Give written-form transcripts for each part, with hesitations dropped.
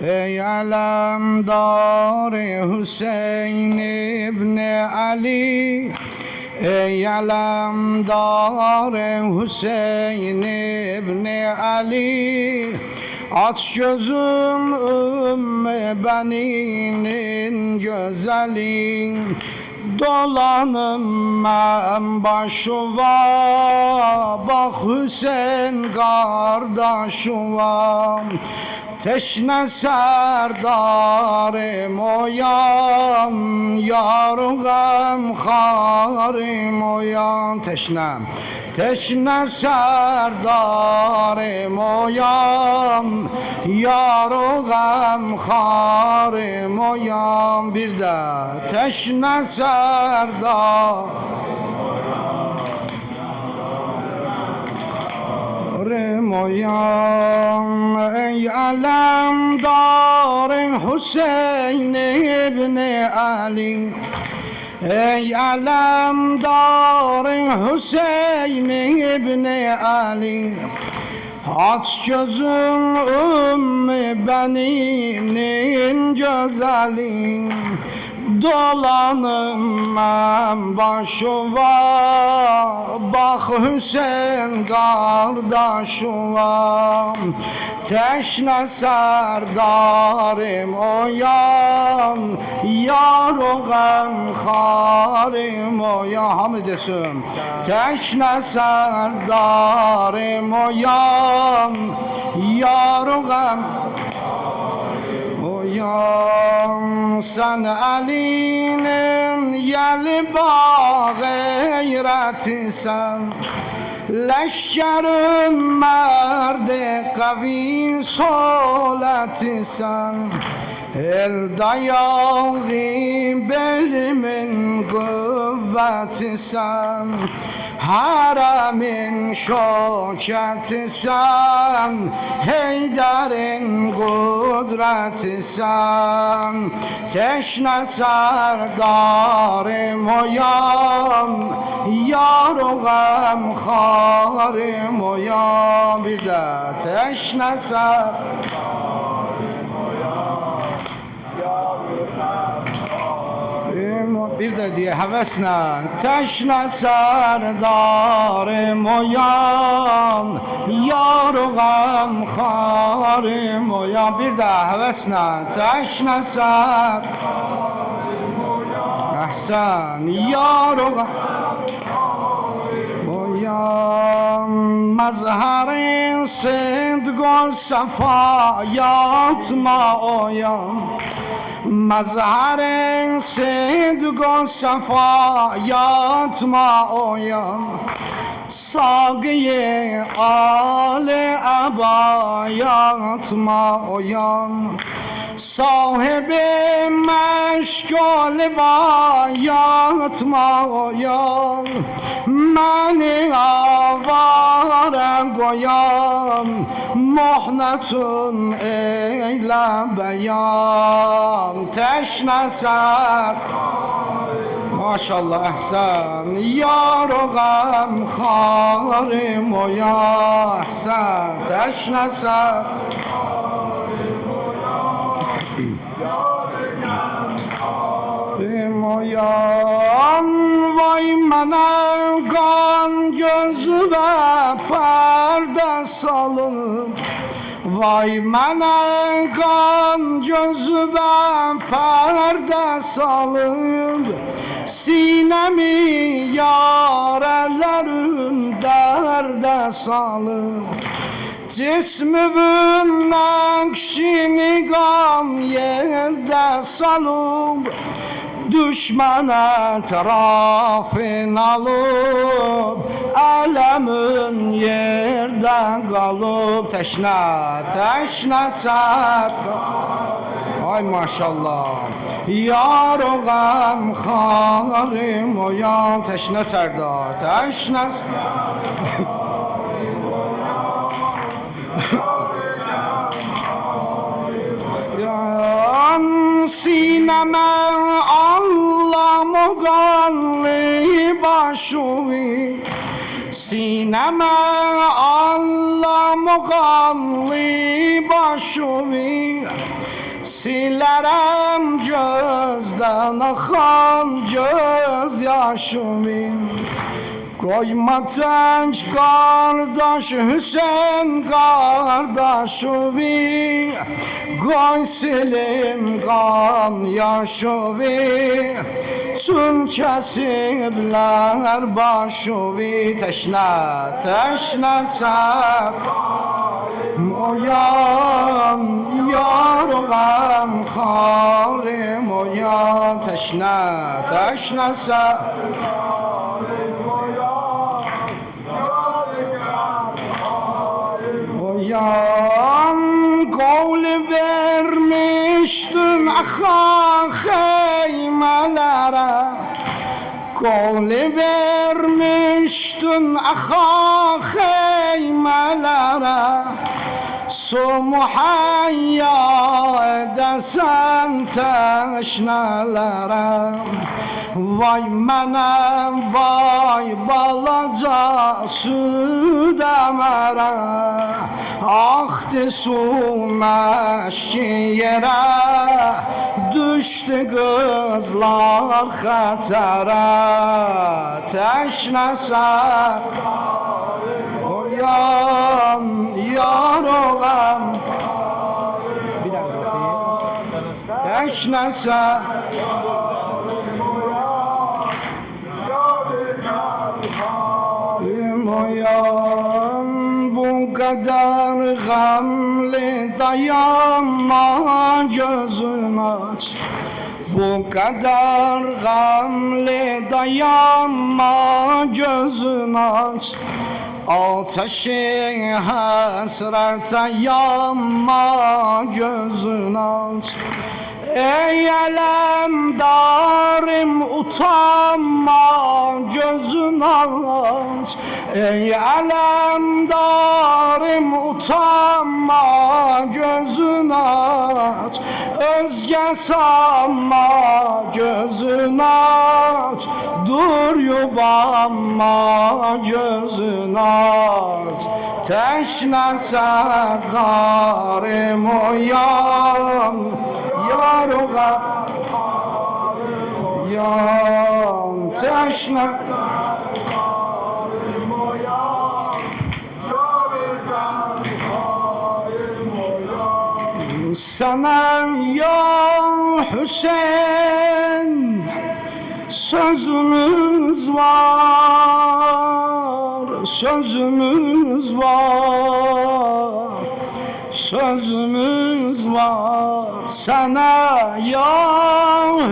ey alamdar Hüseyin İbni Ali, ey alamdar Hüseyin İbni Ali, aç gözüm Ümmü Beninin güzeli, dolanım ben başıva, bak Hüseyin kardeşıva. Teşne serdarım oyan, yarım harim oyan. Teşne serdarım oyan, yarım harim oyan. Bir de teşne serdar oyan, ey alamdar Hüseyin İbni Ali, ey alamdar Hüseyin İbni Ali, aç gözüm Ümmü Beninin güzeli, dolanım ben başıva, bak Hüseyin kardeşıva. Teşne serdarım oyan, yarım harim oyan. Hamid desin. Teşne serdarım oyan, yarım oyan. Sen elinin yeli bağıyretisen, leşkerim merdi kavi soletisen, el dayağı belimin kuvvetisen, haremin şoketisen, Heydar'ın kudretisen. Teşne serdarım oyan, yarım harim oyan. Bir de teşne serdarım oyan, bir de diye hevesle. Teşne serdarım oyan, yarım harim oyan. Bir de hevesle. Teşne serdarım oyan, ahsen yarım oyan. Mazharın sıdgı safayatma oyan, mazharın sıdgı safayatma oyan. Sagiye ale abayatma oyan, sahibi meşgul vayatma oyan. Meni avara koyan, muhnetun eyle beyan. Teşne ser maşallah ehsen, yarım harim oya ehsen. Teşne ser oyan, vay mene kan gözüme perde salın, vay mene kan gözüme perde salın. Sinemi yarelerin derde salın, cismimin nakşini gam yerde salın. Düşman etrafın alıp, ələmin yerden kalıp. Teşne ser, ay maşallah, yarım harim oyan. Teşne serdar, teşne sineme Allah mugalli başuvi, sineme Allah mugalli başuvi. silerim gözden akan gözyaşımı. Koyma tenç kardeş Hüseyin kardeşimi, koy silim kan yaşımı, tüm kesipler başımı. Teşne teşne sen oyan yargan harim oyan. Teşne teşne sen oyan. Kol vermiştin aha heymelere, kol vermiştin aha heymelere, su muhayya edersen teşnelere. Vay menem vay balaca süt emere, aktı su meşki yere, düştü kızlar hatere. Teşnese oyan yar oğam, teşnese oyan. Bu kadar gamli dayanma gözün aç, bu kadar gamli dayanma gözün aç. Ateşi hasrete yanma gözün aç. Ey elemdarım utanma gözün aç, ey elemdarım utanma gözün aç. Özge sanma gözün aç, dur yubanma gözün aç. Teşne serdarım oyan yar oğam yan. Teşne sana ya Hüseyin sözümüz var, sözümüz var, sözümüz var. Sana ya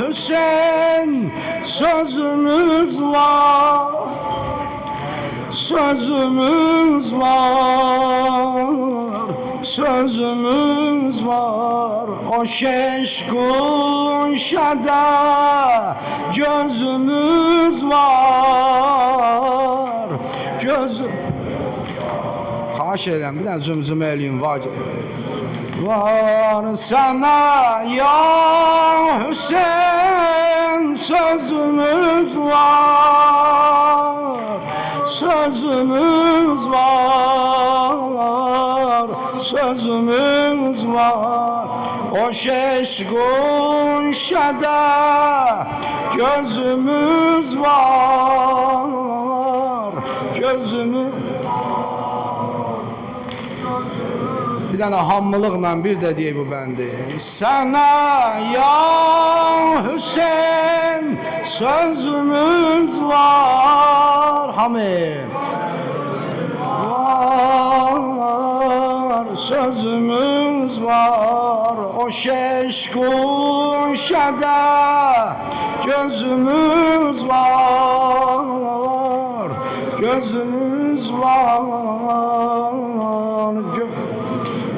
Hüseyin sözümüz var, sözümüz var, sözümüz var. O şeşkun şada gözümüz var, gözüm. Xahiş edirəm, bir dənə zümzümə eləyim var. Var sana ya Hüseyin sözümüz var, sözümüz var, sözümüz var. O şeşkun şada gözümüz var, gözümüz. Bir tane hammılıkla bir de diye bu bendi. Sana ya Hüseyin sözümüz var. Hamid. Var sözümüz var. O şeşkun şada gözümüz var, gözümüz var,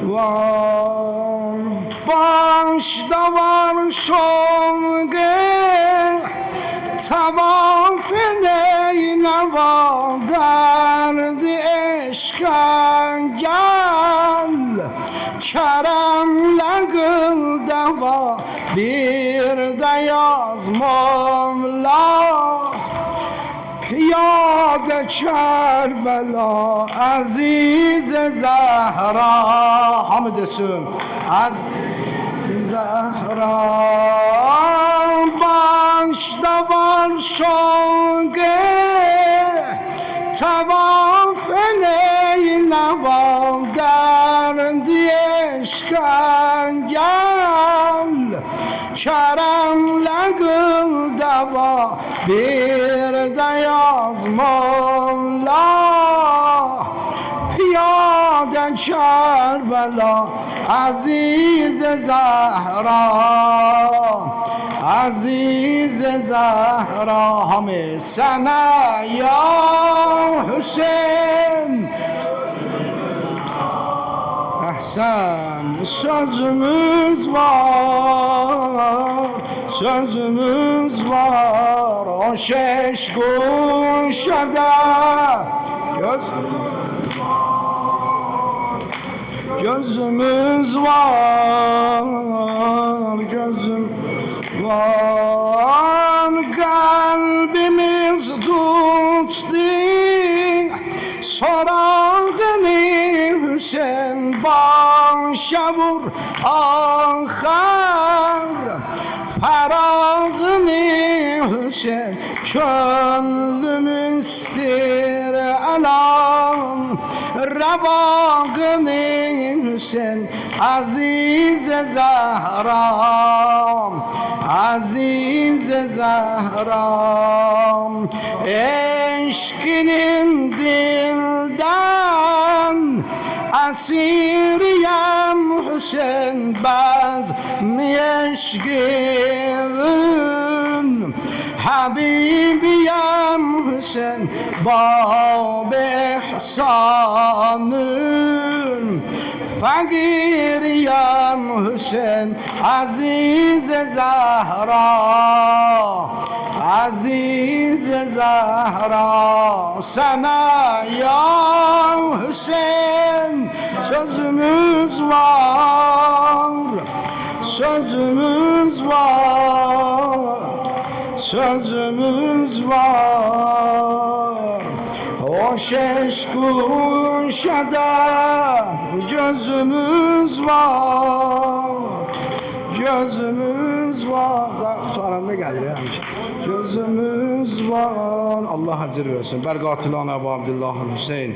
var. Başta var şonge tavaf neyne var derdi eşka gel keremle kıl deva bir de yazmam la piyade Kerbela aziz Zehra hamd etsin aziz başta var şoge tavaf eyle var derdi eşkan gel keremle kıl deva bir de yazmolla piyade Kerbela Aziz Zahra Aziz Zahra Hamı sana ya Hüseyin Ehsen sözümüz var sözümüz var o şeş kuşada gözümüz var gözüm var kalbimiz tuttu sorağını Hüseyin başa vur ahar ferağını Hüseyin könlümüzdür alam revağını Hüseyin Aziz Zahra Aziz Zahra eşkinin dilden asiriyem Hüseyin bazmi eşkin Habibiyem Hüseyin bab ihsanın fakiriyem Hüseyin Aziz Zahra Aziz Zahra sana ya Hüseyin sözümüz var sözümüz var sözümüz var o şeş kuşada gözümüz var gözümüz var tutaranda gelir ya gözümüz var Allah hazır versin Berqatilana Əbu Abdullah Hüseyin